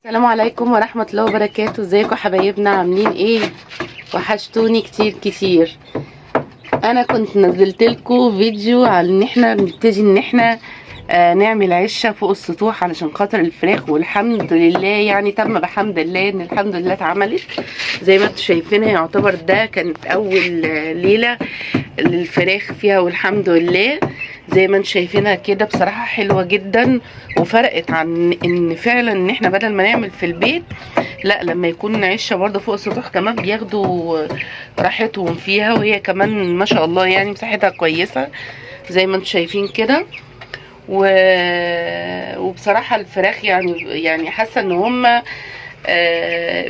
السلام عليكم ورحمة الله وبركاته. ازيكم حبايبنا؟ عاملين ايه؟ وحشتوني كتير كتير. انا كنت نزلت لكم فيديو على ان احنا بنبتدي ان احنا نعمل عشة فوق السطوح علشان خاطر الفراخ، والحمد لله يعني تم بحمد الله ان الحمد لله اتعملت زي ما انتم شايفينها. يعتبر ده كانت اول ليلة للفراخ فيها، والحمد لله زي ما انتم شايفينها كده. بصراحة حلوة جدا، وفرقت عن ان فعلا ان احنا بدل ما نعمل في البيت، لا لما يكون عشة برضه فوق السطوح كمان بياخدوا راحتهم فيها، وهي كمان ما شاء الله يعني مساحتها كويسة زي ما انتم شايفين كده. وبصراحة الفراخ يعني حاسة ان هم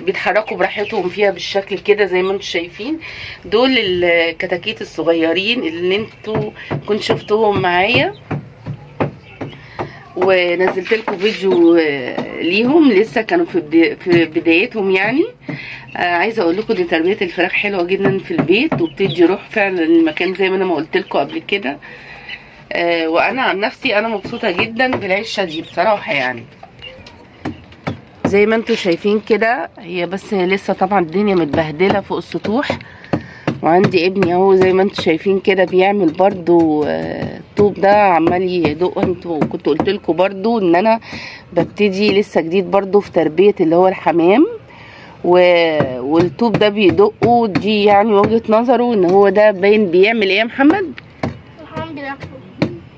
بيتحركوا براحتهم فيها بالشكل كده زي ما انتم شايفين. دول الكتاكيت الصغيرين اللي انتوا كنت شفتوهم معايا، ونزلت لكم فيديو ليهم لسه كانوا في بدايتهم يعني. عايزه اقول لكم دي تربيه الفراخ حلوه جدا في البيت، وبتدي روح فعلا للمكان زي ما انا ما قلت لكم قبل كده. وانا عن نفسي انا مبسوطه جدا بالعشه دي بصراحه يعني. زي ما انتم شايفين كده، هي بس لسه طبعا الدنيا متبهدله فوق السطوح. وعندي ابني اهو زي ما انتم شايفين كده بيعمل برضو الطوب ده عمال يدق. انتوا كنت قلت لكم برضو ان انا ببتدي لسه جديد برضو في تربيه اللي هو الحمام، والطوب ده بيدقه. دي يعني وجهه نظره ان هو ده باين بيعمل ايه يا محمد؟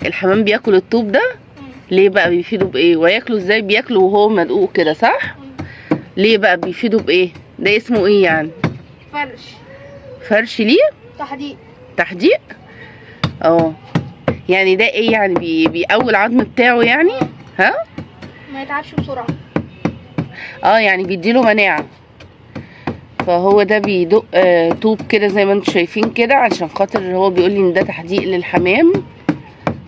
الحمام بياكل الطوب ده. ليه بقى بيفيده بايه؟ وياكله ازاي؟ بياكله وهو مدقوق كده صح؟ ليه بقى بيفيده بايه؟ ده اسمه ايه يعني؟ فرش ليه؟ تحديق. يعني ده ايه يعني؟ بيقوي العظم بتاعه يعني، ها؟ ما يتعبش بسرعه. يعني بيديله مناعه. فهو ده بيدق طوب كده زي ما انتم شايفين كده، علشان خاطر هو بيقول لي ان ده تحديق للحمام.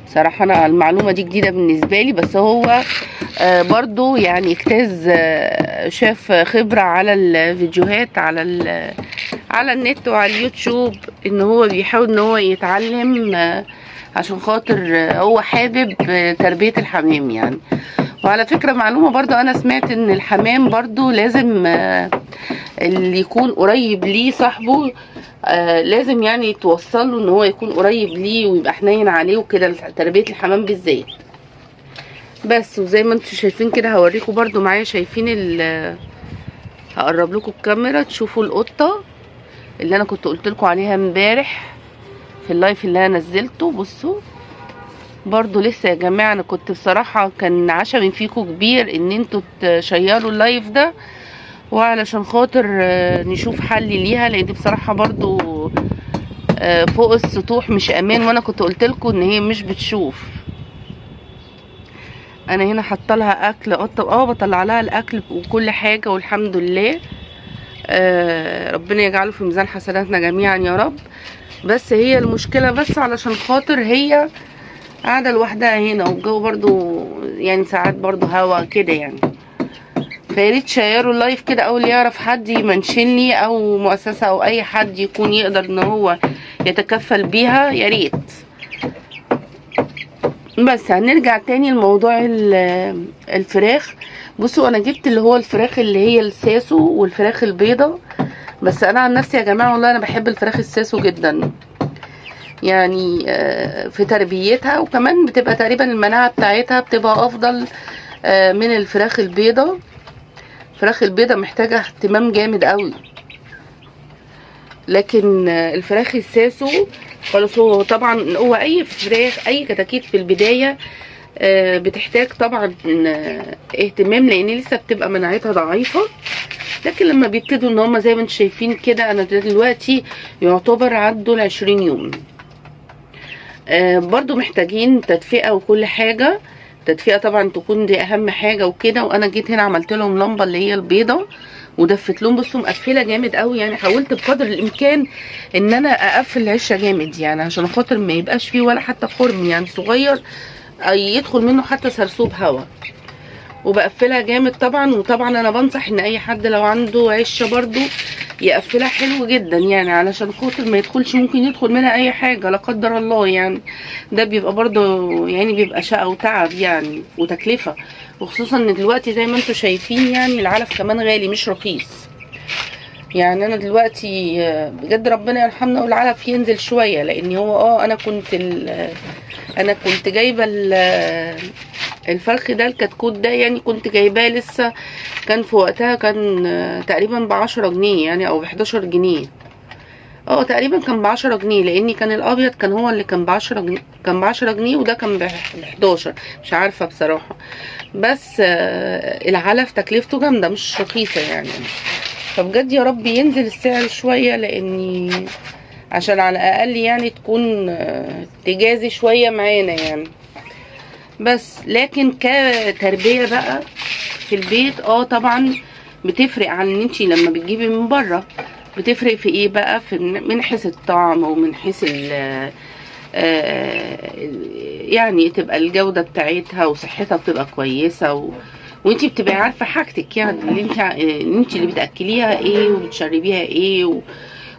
صراحة انا المعلومة دي جديدة بالنسبة لي، بس هو برضو يعني اجتاز شاف خبرة على الفيديوهات على النت وعلى اليوتيوب، ان هو بيحاول ان هو يتعلم عشان خاطر هو حابب تربية الحمام يعني. وعلى فكرة معلومة برضو انا سمعت ان الحمام برضو لازم اللي يكون قريب ليه صاحبه لازم يعني يتوصل له ان هو يكون قريب ليه ويبقى حنين عليه وكده، تربية الحمام بالذات. بس وزي ما انتم شايفين كده هوريكم برضو معايا. شايفين هقرب لكم الكاميرا تشوفوا القطة اللي انا كنت قلت لكم عليها امبارح في اللايف اللي انا نزلته. بصوا برضو لسه يا جماعة، انا كنت بصراحة كان عشمي فيكم كبير ان انتوا تشيروا اللايف ده، وعلشان خاطر نشوف حل ليها، لان دي بصراحة برضو فوق السطوح مش امان، وانا كنت قلت لكم ان هي مش بتشوف. انا هنا حاطه لها اكل قطه، بطلع لها الاكل وكل حاجه، والحمد لله ربنا يجعله في ميزان حسناتنا جميعا يا رب. بس هي المشكله بس علشان خاطر هي قاعده لوحدها هنا، والجو برضو يعني ساعات برضو هوا كده يعني. فياريت شيروا اللايف كده، او اللي يعرف حد يمنشنلي او مؤسسه او اي حد يكون يقدر ان هو يتكفل بيها ياريت. بس هنرجع تاني لموضوع الفراخ. بصوا انا جبت اللي هو الفراخ اللي هي الساسو والفراخ البيضة، بس انا عن نفسي يا جماعة والله انا بحب الفراخ الساسو جدا يعني في تربيتها، وكمان بتبقى تقريبا المناعة بتاعتها بتبقى افضل من الفراخ البيضة. الفراخ البيضة محتاجة اهتمام جامد قوي، لكن الفراخ الساسو خلاص. هو طبعا هو اي فراخ اي كتاكيت في البدايه بتحتاج طبعا اهتمام، لان لسه بتبقى مناعتها ضعيفه. لكن لما بيبتدوا ان هم زي ما انتم شايفين كده، انا دلوقتي يعتبر عدوا ال20 يوم، برضو محتاجين تدفئه وكل حاجه. تدفئه طبعا تكون دي اهم حاجه وكده. وانا جيت هنا عملت لهم لمبه اللي هي البيضه ودفت لهم. بصوا مقفله جامد قوي يعني، حاولت بقدر الامكان ان انا اقفل العشه جامد يعني، عشان خاطر ما يبقاش فيه ولا حتى خرم يعني صغير يدخل منه حتى سرسوب هواء. وبقفلها جامد طبعا. وطبعا انا بنصح ان اي حد لو عنده عشه برضو يقفلها حلو جدا يعني، علشان خاطر ما يدخلش، ممكن يدخل منها اي حاجه لا قدر الله يعني. ده بيبقى برضه يعني بيبقى شقه وتعب يعني وتكلفه، وخصوصا ان دلوقتي زي ما انتم شايفين يعني العلف كمان غالي مش رخيص. يعني انا دلوقتي بجد ربنا يرحمنا والعلف ينزل شويه، لان هو انا كنت جايبه الفرخ ده الكتكوت ده يعني، كنت جايباه لسه، كان في وقتها كان تقريبا ب10 جنيه يعني او ب11 جنيه. تقريبا كان ب10 جنيه، لاني كان الابيض كان هو اللي كان ب10 جنيه، كان ب10 جنيه وده كان ب11، مش عارفه بصراحه. بس العلف تكلفته جامده مش رخيصه يعني. فبجد يا رب ينزل السعر شويه، لاني عشان على الاقل يعني تكون تجازي شويه معانا يعني. بس لكن كتربيه بقى في البيت طبعا بتفرق عن ان انتي لما بتجيبي من بره. بتفرق في ايه بقى؟ من حيث الطعم ومن حيث يعني تبقى الجوده بتاعتها وصحتها بتبقى كويسه، وانتي بتبقي عارفه حاجتك يعني، انتي اللي بتاكليها ايه وبتشربيها ايه.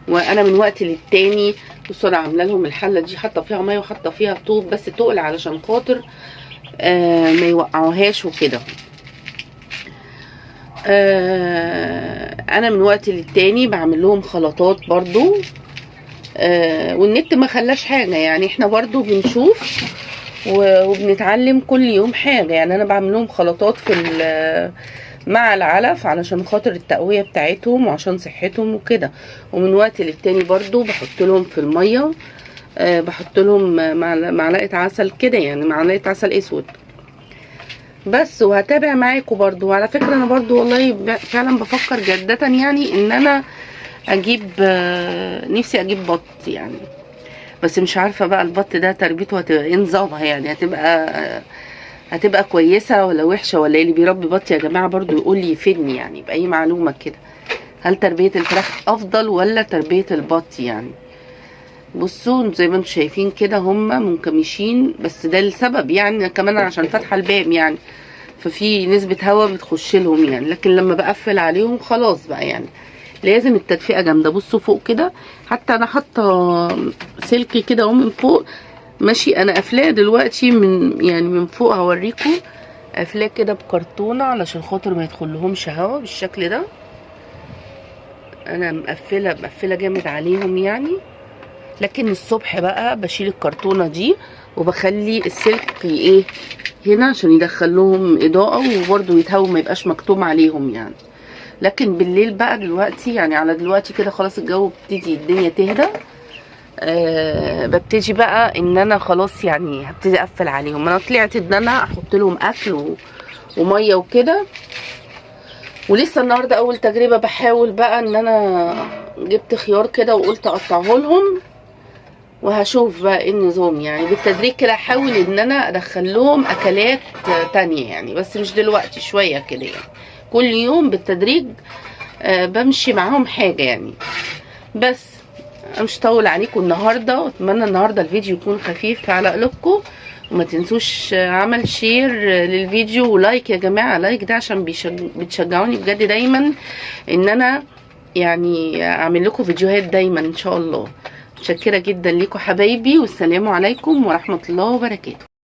وانا من وقت للتاني بصوا انا عامله لهم الحله دي، حاطه فيها ميه وحاطه فيها طوب، بس تقل علشان خاطر ما يوقعوهاش وكده. انا من وقت للتاني بعمل لهم خلطات برضو. والنت ما خلاش حاجه يعني، احنا برضو بنشوف وبنتعلم كل يوم حاجه يعني. انا بعمل لهم خلطات مع العلف علشان خاطر التقويه بتاعتهم وعشان صحتهم وكده. ومن وقت للتاني برضو بحط لهم في الميه، بحط لهم معلقه عسل كده يعني، معلقه عسل اسود بس. وهتابع معاكم برضو. وعلى فكره انا برضو والله فعلا بفكر جدة يعني ان انا اجيب، نفسي اجيب بط يعني، بس مش عارفه بقى البط ده تربيته هتبقى ايه نظامها يعني، هتبقى كويسه ولا وحشه ولا ايه؟ اللي بيربي بط يا جماعه برضو يقول لي يفيدني يعني باي معلومه كده، هل تربيه الفراخ افضل ولا تربيه البط يعني؟ بصوا زي ما انتم شايفين كده هم منكمشين، بس ده السبب يعني كمان عشان فاتحه الباب يعني، ففي نسبه هواء بتخش لهم يعني. لكن لما بقفل عليهم خلاص بقى يعني لازم التدفئه جامده. بصوا فوق كده حتى انا حاطه سلك كده اهو من فوق ماشي، انا قافلاه دلوقتي من فوق، هوريكم قافلاه كده بكرتونه علشان خاطر ما يدخلهمش هوا بالشكل ده. انا مقفله جامد عليهم يعني. لكن الصبح بقى بشيل الكرتونه دي وبخلي السلك هنا عشان يدخل لهم اضاءه وبرده يتهوى ما يبقاش مكتوم عليهم يعني. لكن بالليل بقى دلوقتي يعني على دلوقتي كده خلاص الجو بتيجي الدنيا تهدى، ببتدي بقى ان انا خلاص يعني هبتدي اقفل عليهم. انا طلعت ان انا احط لهم اكل وميه وكده، ولسه النهارده اول تجربه بحاول بقى ان انا جبت خيار كده وقلت اقطعه لهم، وهشوف بقى ايه النظام يعني. بالتدريج كده احاول ان انا ادخل لهم اكلات تانية يعني، بس مش دلوقتي، شويه كده يعني، كل يوم بالتدريج بمشي معاهم حاجه يعني. بس مش طول عليكم النهارده، واتمنى النهارده الفيديو يكون خفيف على قلوبكم. وما تنسوش عمل شير للفيديو ولايك يا جماعه، لايك ده عشان بتشجعوني بجد دايما ان انا يعني اعمل لكم فيديوهات دايما ان شاء الله. متشكره جدا ليكم حبايبي، والسلام عليكم ورحمه الله وبركاته.